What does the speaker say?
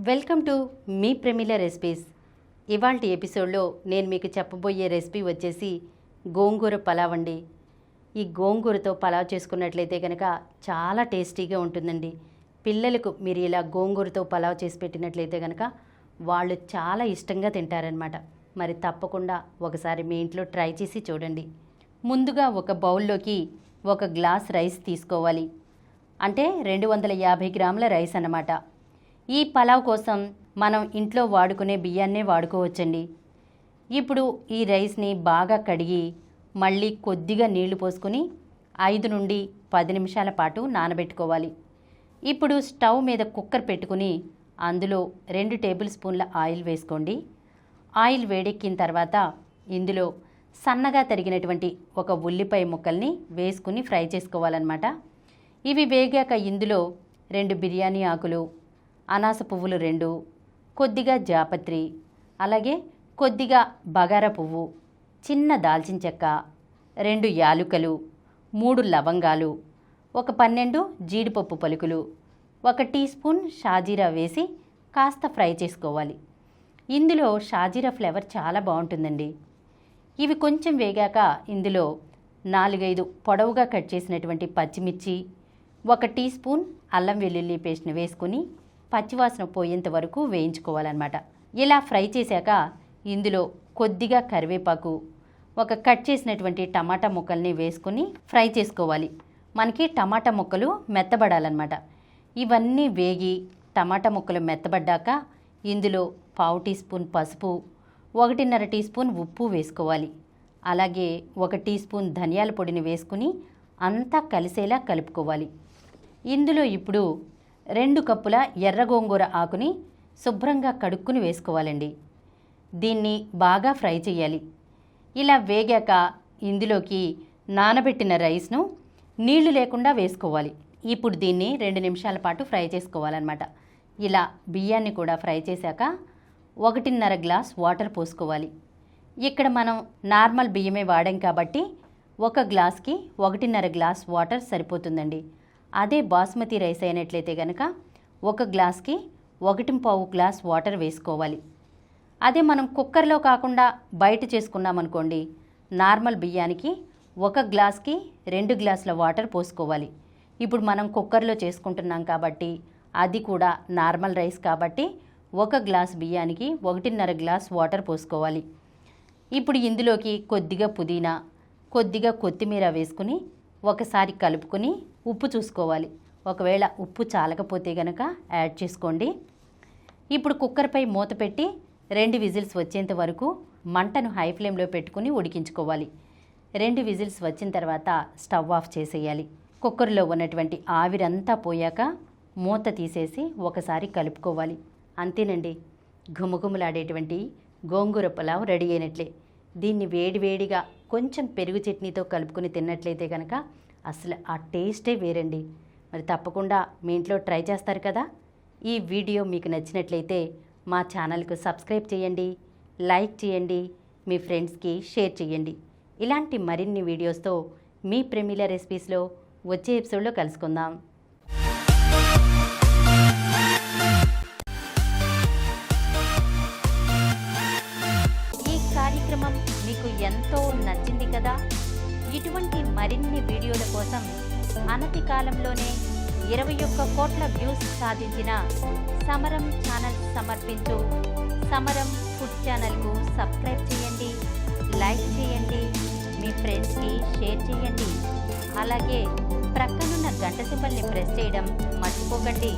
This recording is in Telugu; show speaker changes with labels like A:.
A: Welcome to me Pramila recipes. ఇవాల్టి ఎపిసోడ్లో నేను మీకు చెప్పబోయే రెసిపీ వచ్చేసి గోంగూర పలావ్ అండి. ఈ గోంగూరతో పలావ్ చేసుకున్నట్లయితే కనుక చాలా టేస్టీగా ఉంటుందండి. పిల్లలకు మీరు ఇలా గోంగూరతో పలావ్ చేసి పెట్టినట్లయితే కనుక వాళ్ళు చాలా ఇష్టంగా తింటారనమాట. మరి తప్పకుండా ఒకసారి మీ ఇంట్లో ట్రై చేసి చూడండి. ముందుగా ఒక బౌల్లోకి 1 గ్లాస్ రైస్ తీసుకోవాలి. అంటే 250 గ్రాముల రైస్ అన్నమాట. ఈ పలావ్ కోసం మనం ఇంట్లో వాడుకునే బియ్యాన్నే వాడుకోవచ్చండి. ఇప్పుడు ఈ రైస్ని బాగా కడిగి మళ్ళీ కొద్దిగా నీళ్లు పోసుకొని 5 నుండి 10 నిమిషాల పాటు నానబెట్టుకోవాలి. ఇప్పుడు స్టవ్ మీద కుక్కర్ పెట్టుకుని అందులో 2 టేబుల్ స్పూన్ల ఆయిల్ వేసుకోండి. ఆయిల్ వేడెక్కిన తర్వాత ఇందులో సన్నగా తరిగినటువంటి 1 ఉల్లిపాయ ముక్కల్ని వేసుకుని ఫ్రై చేసుకోవాలన్నమాట. ఇవి వేగాక ఇందులో 2 బిర్యానీ ఆకులు, అనాస పువ్వులు 2, కొద్దిగా జాపత్రి, అలాగే కొద్దిగా బగారా పువ్వు, చిన్న దాల్చిన చెక్క, 2 యాలుకలు, 3 లవంగాలు, 12 జీడిపప్పు పలుకులు, 1 టీ స్పూన్ షాజీరా వేసి కాస్త ఫ్రై చేసుకోవాలి. ఇందులో షాజీరా ఫ్లేవర్ చాలా బాగుంటుందండి. ఇవి కొంచెం వేగాక ఇందులో 4-5 పొడవుగా కట్ చేసినటువంటి పచ్చిమిర్చి, 1 టీ స్పూన్ అల్లం వెల్లుల్లి పేస్ట్ని వేసుకుని పచ్చివాసన పోయేంత వరకు వేయించుకోవాలన్నమాట. ఇలా ఫ్రై చేశాక ఇందులో కొద్దిగా కరివేపాకు, 1 కట్ చేసినటువంటి టమాటా ముక్కల్ని వేసుకుని ఫ్రై చేసుకోవాలి. మనకి టమాటా ముక్కలు మెత్తబడాలన్నమాట. ఇవన్నీ వేగి టమాటా ముక్కలు మెత్తబడ్డాక ఇందులో 1/2 టీ స్పూన్ పసుపు, 1.5 టీ స్పూన్ ఉప్పు వేసుకోవాలి. అలాగే 1 టీ స్పూన్ ధనియాల పొడిని వేసుకుని అంతా కలిసేలా కలుపుకోవాలి. ఇందులో ఇప్పుడు 2 కప్పుల ఎర్ర గోంగూర ఆకుని శుభ్రంగా కడుక్కుని వేసుకోవాలండి. దీన్ని బాగా ఫ్రై చేయాలి. ఇలా వేగాక ఇందులోకి నానబెట్టిన రైస్ను నీళ్లు లేకుండా వేసుకోవాలి. ఇప్పుడు దీన్ని 2 నిమిషాల పాటు ఫ్రై చేసుకోవాలన్నమాట. ఇలా బియ్యాన్ని కూడా ఫ్రై చేశాక 1.5 గ్లాస్ వాటర్ పోసుకోవాలి. ఇక్కడ మనం నార్మల్ బియ్యమే వాడాం కాబట్టి 1 గ్లాస్కి 1.5 గ్లాస్ వాటర్ సరిపోతుందండి. అదే బాస్మతి రైస్ అయినట్లయితే కనుక 1 గ్లాస్కి 1.5 గ్లాస్ వాటర్ వేసుకోవాలి. అదే మనం కుక్కర్లో కాకుండా బయట చేసుకున్నామనుకోండి, నార్మల్ బియ్యానికి 1 గ్లాస్కి 2 గ్లాసుల వాటర్ పోసుకోవాలి. ఇప్పుడు మనం కుక్కర్లో చేసుకుంటున్నాం కాబట్టి అది కూడా నార్మల్ రైస్ కాబట్టి 1 గ్లాస్ బియ్యానికి 1.5 గ్లాస్ వాటర్ పోసుకోవాలి. ఇప్పుడు ఇందులోకి కొద్దిగా పుదీనా, కొద్దిగా కొత్తిమీర వేసుకుని ఒకసారి కలుపుకొని ఉప్పు చూసుకోవాలి. ఒకవేళ ఉప్పు చాలకపోతే గనక యాడ్ చేసుకోండి. ఇప్పుడు కుక్కర్పై మూత పెట్టి 2 విజిల్స్ వచ్చేంత వరకు మంటను హై ఫ్లేమ్లో పెట్టుకుని ఉడికించుకోవాలి. 2 విజిల్స్ వచ్చిన తర్వాత స్టవ్ ఆఫ్ చేసేయాలి. కుక్కర్లో ఉన్నటువంటి ఆవిరంతా పోయాక మూత తీసేసి ఒకసారి కలుపుకోవాలి. అంతేనండి, ఘుమఘుమలాడేటువంటి గోంగూర పులావ్ రెడీ అయినట్లే. దీన్ని వేడివేడిగా కొంచెం పెరుగు చట్నీతో కలుపుకొని తిన్నట్లయితే కనుక అసలు ఆ టేస్టే వేరండి. మరి తప్పకుండా మీ ఇంట్లో ట్రై చేస్తారు కదా. ఈ వీడియో మీకు నచ్చినట్లయితే మా ఛానల్కు సబ్స్క్రైబ్ చేయండి, లైక్ చేయండి, మీ ఫ్రెండ్స్కి షేర్ చేయండి. ఇలాంటి మరిన్ని వీడియోస్తో మీ ప్రమిల రెసిపీస్లో వచ్చే ఎపిసోడ్లో కలుసుకుందాం. ఈ కార్యక్రమం మీకు ఎంతో నచ్చింది కదా. ఇటువంటి మరిన్ని వీడియోల కోసం అనతి కాలంలోనే 21 కోట్ల వ్యూస్ సాధించిన సమరం ఛానల్ సమర్పించు సమరం ఫుడ్ ఛానల్కు సబ్స్క్రైబ్ చేయండి, లైక్ చేయండి, మీ ఫ్రెండ్స్కి షేర్ చేయండి. అలాగే ప్రక్కనున్న గంట సింబల్ని ప్రెస్ చేయడం మర్చిపోకండి.